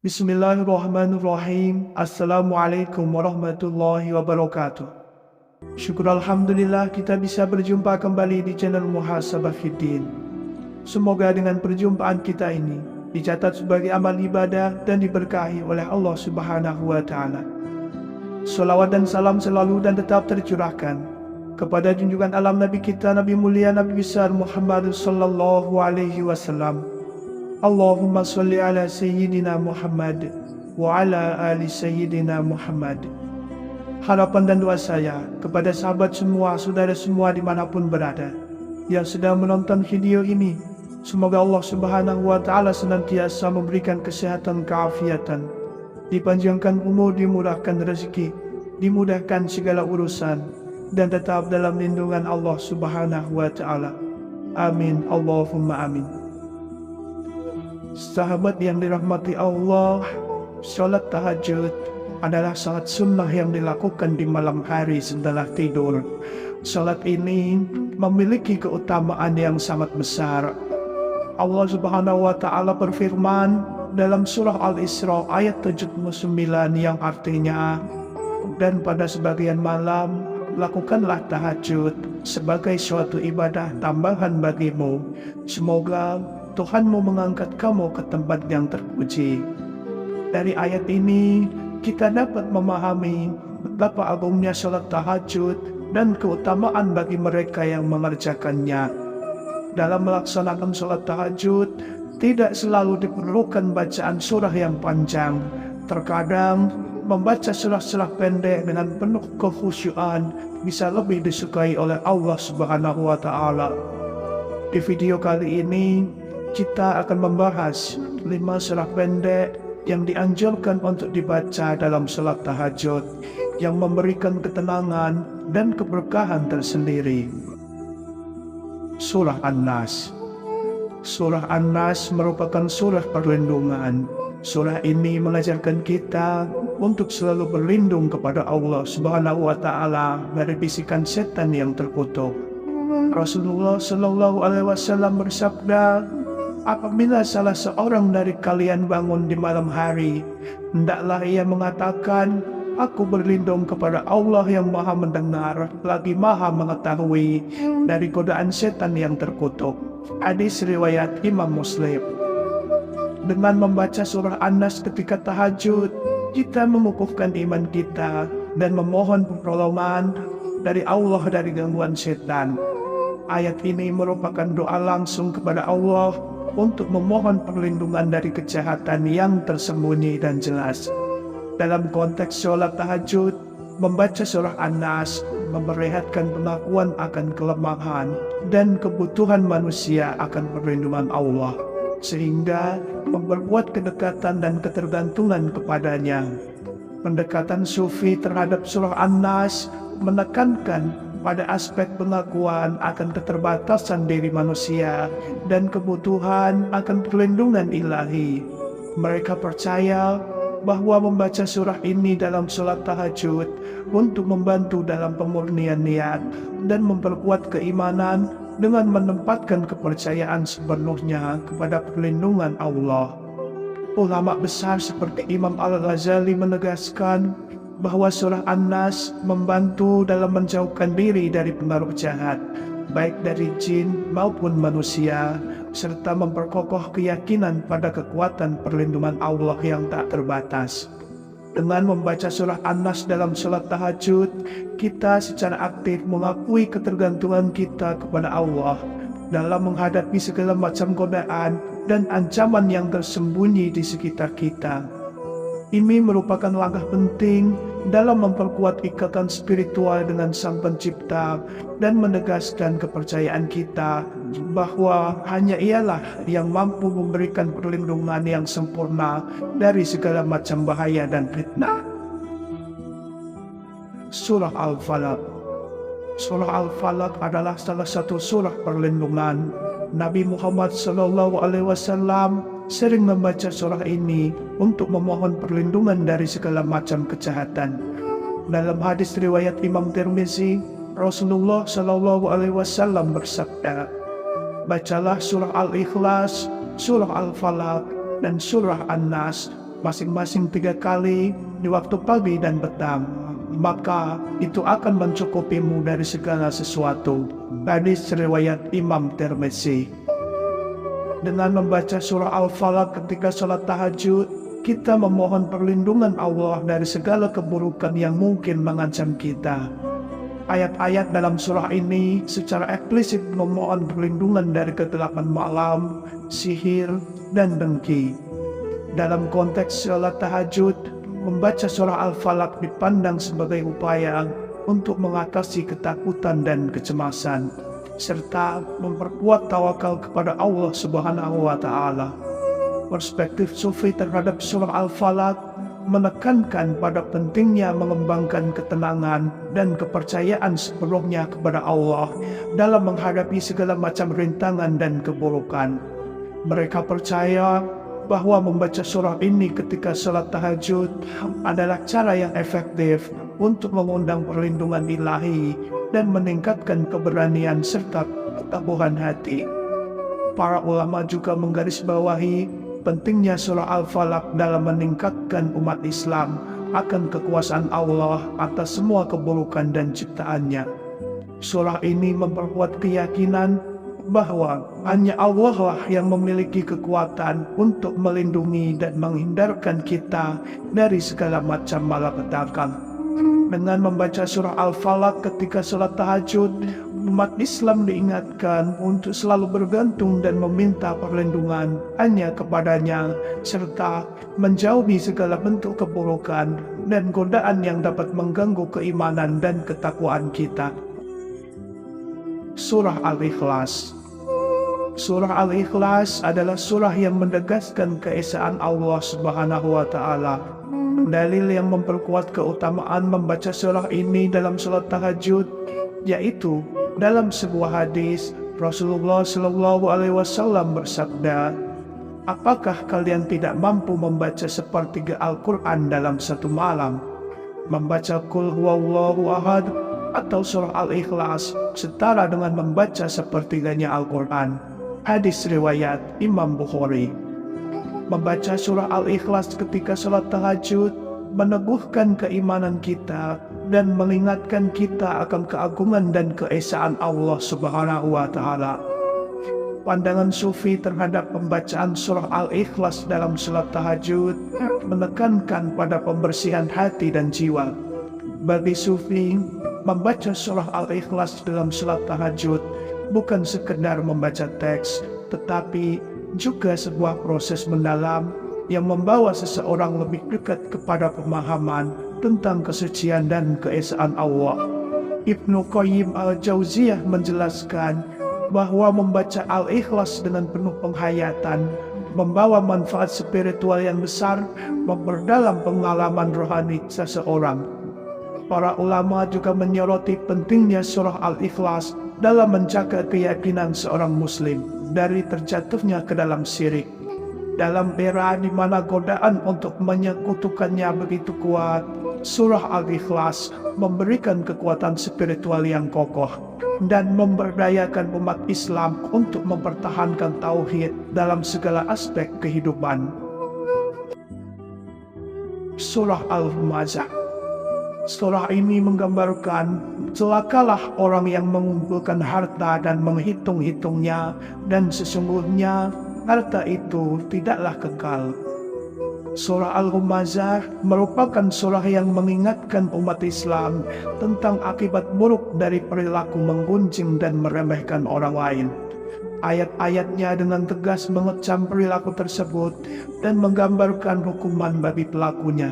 Bismillahirrahmanirrahim. Assalamualaikum warahmatullahi wabarakatuh. Syukur Alhamdulillah kita bisa berjumpa kembali di channel Muhasabah Fiddin. Semoga dengan perjumpaan kita ini dicatat sebagai amal ibadah dan diberkahi oleh Allah Subhanahu wa Ta'ala. Salawat dan salam selalu dan tetap tercurahkan kepada junjungan alam Nabi kita, Nabi mulia, Nabi besar Muhammad sallallahu alaihi wasallam. Allahumma salli ala Sayyidina Muhammad wa ala ali Sayyidina Muhammad. Harapan dan doa saya kepada sahabat semua, saudara semua dimanapun berada yang sedang menonton video ini, semoga Allah Subhanahu wa Ta'ala senantiasa memberikan kesehatan, keafiatan, dipanjangkan umur, dimurahkan rezeki, dimudahkan segala urusan, dan tetap dalam lindungan Allah Subhanahu wa Ta'ala. Amin, Allahumma amin. Sahabat yang dirahmati Allah, sholat tahajud adalah sholat sunnah yang dilakukan di malam hari setelah tidur. Sholat ini memiliki keutamaan yang sangat besar. Allah Subhanahu wa Ta'ala berfirman dalam surah Al-Isra ayat 79 yang artinya, dan pada sebagian malam lakukanlah tahajud sebagai suatu ibadah tambahan bagimu. Semoga Tuhanmu mengangkat kamu ke tempat yang terpuji. Dari ayat ini kita dapat memahami betapa agungnya sholat tahajud dan keutamaan bagi mereka yang mengerjakannya. Dalam melaksanakan sholat tahajud tidak selalu diperlukan bacaan surah yang panjang. Terkadang membaca surah-surah pendek dengan penuh kekhusyuan bisa lebih disukai oleh Allah Subhanahu wa Ta'ala. Di video kali ini kita akan membahas 5 surah pendek yang dianjurkan untuk dibaca dalam sholat tahajud yang memberikan ketenangan dan keberkahan tersendiri. Surah An-Nas. Surah An-Nas merupakan surah perlindungan. Surah ini mengajarkan kita untuk selalu berlindung kepada Allah Subhanahu wa Ta'ala dari bisikan setan yang terkutuk. Rasulullah Shallallahu alaihi wasallam bersabda, apabila salah seorang dari kalian bangun di malam hari, hendaklah ia mengatakan, aku berlindung kepada Allah yang maha mendengar, lagi maha mengetahui dari godaan setan yang terkutuk. Hadis riwayat Imam Muslim. Dengan membaca surah An-Nas ketika tahajud, kita mengukuhkan iman kita dan memohon pertolongan dari Allah dari gangguan setan. Ayat ini merupakan doa langsung kepada Allah untuk memohon perlindungan dari kejahatan yang tersembunyi dan jelas. Dalam konteks sholat tahajud, membaca surah An-Nas memperlihatkan pengakuan akan kelemahan dan kebutuhan manusia akan perlindungan Allah, sehingga memperkuat kedekatan dan ketergantungan kepadanya. Pendekatan sufi terhadap surah An-Nas menekankan pada aspek pengakuan akan keterbatasan diri manusia dan kebutuhan akan perlindungan ilahi. Mereka percaya bahwa membaca surah ini dalam sholat tahajud untuk membantu dalam pemurnian niat dan memperkuat keimanan dengan menempatkan kepercayaan sepenuhnya kepada perlindungan Allah. Ulama besar seperti Imam Al-Ghazali menegaskan bahwa surah An-Nas membantu dalam menjauhkan diri dari pengaruh jahat, baik dari jin maupun manusia, serta memperkokoh keyakinan pada kekuatan perlindungan Allah yang tak terbatas. Dengan membaca surah An-Nas dalam sholat tahajud, kita secara aktif mengakui ketergantungan kita kepada Allah dalam menghadapi segala macam godaan dan ancaman yang tersembunyi di sekitar kita. Ini merupakan langkah penting dalam memperkuat ikatan spiritual dengan Sang Pencipta dan menegaskan kepercayaan kita bahwa hanya Ialah yang mampu memberikan perlindungan yang sempurna dari segala macam bahaya dan fitnah. Surah Al-Falaq. Surah Al-Falaq adalah salah satu surah perlindungan. Nabi Muhammad SAW sering membaca surah ini untuk memohon perlindungan dari segala macam kejahatan. Dalam hadis riwayat Imam Tirmizi, Rasulullah SAW bersabda, "Bacalah surah Al-Ikhlas, surah Al-Falaq, dan surah An-Nas masing-masing 3 kali di waktu pagi dan petang. Maka itu akan mencukupimu dari segala sesuatu." Hadis riwayat Imam Tirmizi. Dengan membaca surah Al-Falaq ketika sholat tahajud, kita memohon perlindungan Allah dari segala keburukan yang mungkin mengancam kita. Ayat-ayat dalam surah ini secara eksplisit memohon perlindungan dari kegelapan malam, sihir, dan dengki. Dalam konteks sholat tahajud, membaca surah Al-Falaq dipandang sebagai upaya untuk mengatasi ketakutan dan kecemasan, serta memperkuat tawakal kepada Allah Subhanahu wa Ta'ala. Perspektif Sufi terhadap surah Al-Falaq menekankan pada pentingnya mengembangkan ketenangan dan kepercayaan sepenuhnya kepada Allah dalam menghadapi segala macam rintangan dan keburukan. Mereka percaya bahwa membaca surah ini ketika sholat tahajud adalah cara yang efektif untuk mengundang perlindungan ilahi dan meningkatkan keberanian serta ketabahan hati. Para ulama juga menggarisbawahi pentingnya surah Al-Falaq dalam meningkatkan umat Islam akan kekuasaan Allah atas semua keburukan dan ciptaannya. Surah ini memperkuat keyakinan bahwa hanya Allah lah yang memiliki kekuatan untuk melindungi dan menghindarkan kita dari segala macam malapetaka. Dengan membaca surah Al-Falaq ketika sholat tahajud, umat Islam diingatkan untuk selalu bergantung dan meminta perlindungan hanya kepadanya, serta menjauhi segala bentuk keburukan dan godaan yang dapat mengganggu keimanan dan ketakwaan kita. Surah Al-Ikhlas. Surah Al-Ikhlas adalah surah yang menegaskan keesaan Allah Subhanahu wa Ta'ala. Dalil yang memperkuat keutamaan membaca surah ini dalam salat tahajud, yaitu dalam sebuah hadis Rasulullah SAW bersabda, "Apakah kalian tidak mampu membaca sepertiga Al-Quran dalam satu malam? Membaca Qul Huwallahu Ahad atau surah Al-Ikhlas setara dengan membaca sepertiganya Al-Quran." Hadis riwayat Imam Bukhari. Membaca surah Al-Ikhlas ketika sholat tahajud meneguhkan keimanan kita dan mengingatkan kita akan keagungan dan keesaan Allah Subhanahu wa Ta'ala. Pandangan Sufi terhadap pembacaan surah Al-Ikhlas dalam sholat tahajud menekankan pada pembersihan hati dan jiwa. Bagi Sufi, membaca surah Al-Ikhlas dalam sholat tahajud bukan sekedar membaca teks, tetapi juga sebuah proses mendalam yang membawa seseorang lebih dekat kepada pemahaman tentang kesucian dan keesaan Allah. Ibnu Qayyim al-Jauziyah menjelaskan bahwa membaca Al-Ikhlas dengan penuh penghayatan membawa manfaat spiritual yang besar, memperdalam pengalaman rohani seseorang. Para ulama juga menyoroti pentingnya surah Al-Ikhlas dalam menjaga keyakinan seorang muslim dari terjatuhnya ke dalam syirik. Dalam era di mana godaan untuk menyekutukannya begitu kuat, surah Al-Ikhlas memberikan kekuatan spiritual yang kokoh dan memberdayakan umat Islam untuk mempertahankan tauhid dalam segala aspek kehidupan. Surah Al-Humazah. Surah ini menggambarkan celakalah orang yang mengumpulkan harta dan menghitung-hitungnya, dan sesungguhnya harta itu tidaklah kekal. Surah Al-Humazah merupakan surah yang mengingatkan umat Islam tentang akibat buruk dari perilaku menggunjing dan meremehkan orang lain. Ayat-ayatnya dengan tegas mengecam perilaku tersebut dan menggambarkan hukuman bagi pelakunya.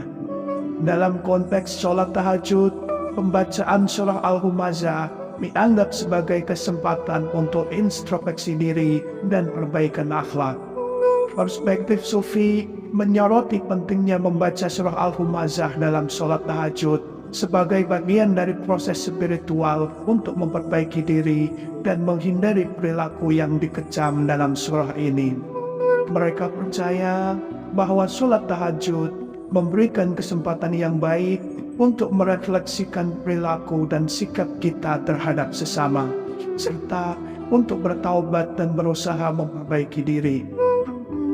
Dalam konteks sholat tahajud, pembacaan surah Al-Humazah dianggap sebagai kesempatan untuk introspeksi diri dan perbaikan akhlak. Perspektif Sufi menyoroti pentingnya membaca surah Al-Humazah dalam sholat tahajud sebagai bagian dari proses spiritual untuk memperbaiki diri dan menghindari perilaku yang dikecam dalam surah ini. Mereka percaya bahwa sholat tahajud memberikan kesempatan yang baik untuk merefleksikan perilaku dan sikap kita terhadap sesama, serta untuk bertaubat dan berusaha memperbaiki diri.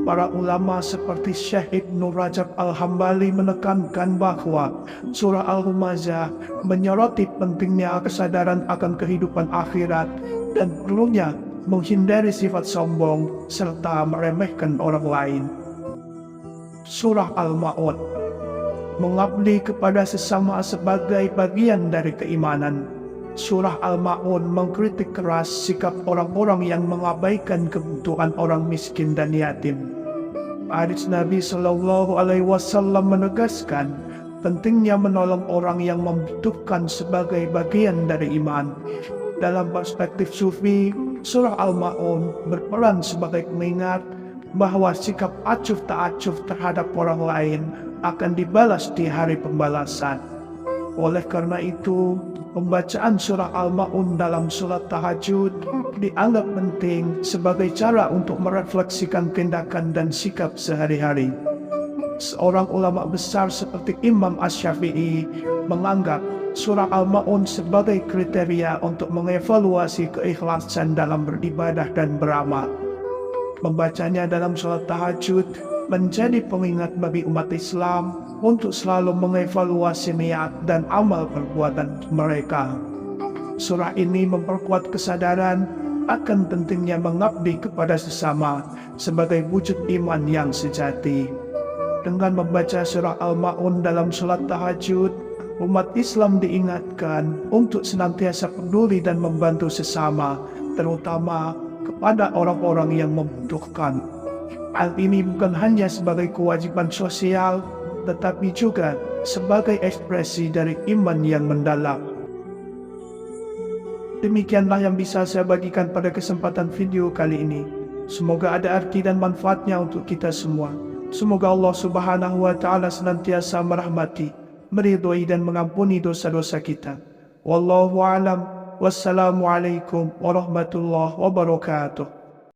Para ulama seperti Syekh Ibnu Rajab Al-Hambali menekankan bahwa surah Al-Humazah menyoroti pentingnya kesadaran akan kehidupan akhirat dan perlunya menghindari sifat sombong serta meremehkan orang lain. Surah Al-Ma'un mengabdi kepada sesama sebagai bagian dari keimanan. Surah Al-Ma'un mengkritik keras sikap orang-orang yang mengabaikan kebutuhan orang miskin dan yatim. Hadis Nabi Shallallahu Alaihi Wasallam menegaskan pentingnya menolong orang yang membutuhkan sebagai bagian dari iman. Dalam perspektif Sufi, surah Al-Ma'un berperan sebagai pengingat bahwa sikap acuh tak acuh terhadap orang lain akan dibalas di hari pembalasan. Oleh karena itu, pembacaan surah Al-Ma'un dalam sholat tahajud dianggap penting sebagai cara untuk merefleksikan tindakan dan sikap sehari-hari. Seorang ulama besar seperti Imam Asy-Syafi'i menganggap surah Al-Ma'un sebagai kriteria untuk mengevaluasi keikhlasan dalam beribadah dan beramal. Membacanya dalam sholat tahajud menjadi pengingat bagi umat Islam untuk selalu mengevaluasi niat dan amal perbuatan mereka. Surah ini memperkuat kesadaran akan pentingnya mengabdi kepada sesama sebagai wujud iman yang sejati. Dengan membaca surah Al-Ma'un dalam sholat tahajud, umat Islam diingatkan untuk senantiasa peduli dan membantu sesama, terutama kepada orang-orang yang membutuhkan. Hal ini bukan hanya sebagai kewajiban sosial, tetapi juga sebagai ekspresi dari iman yang mendalam. Demikianlah yang bisa saya bagikan pada kesempatan video kali ini. Semoga ada arti dan manfaatnya untuk kita semua. Semoga Allah Subhanahu wa Ta'ala senantiasa merahmati, meridhoi dan mengampuni dosa-dosa kita. Wallahu a'lam. Wassalamualaikum warahmatullahi wabarakatuh.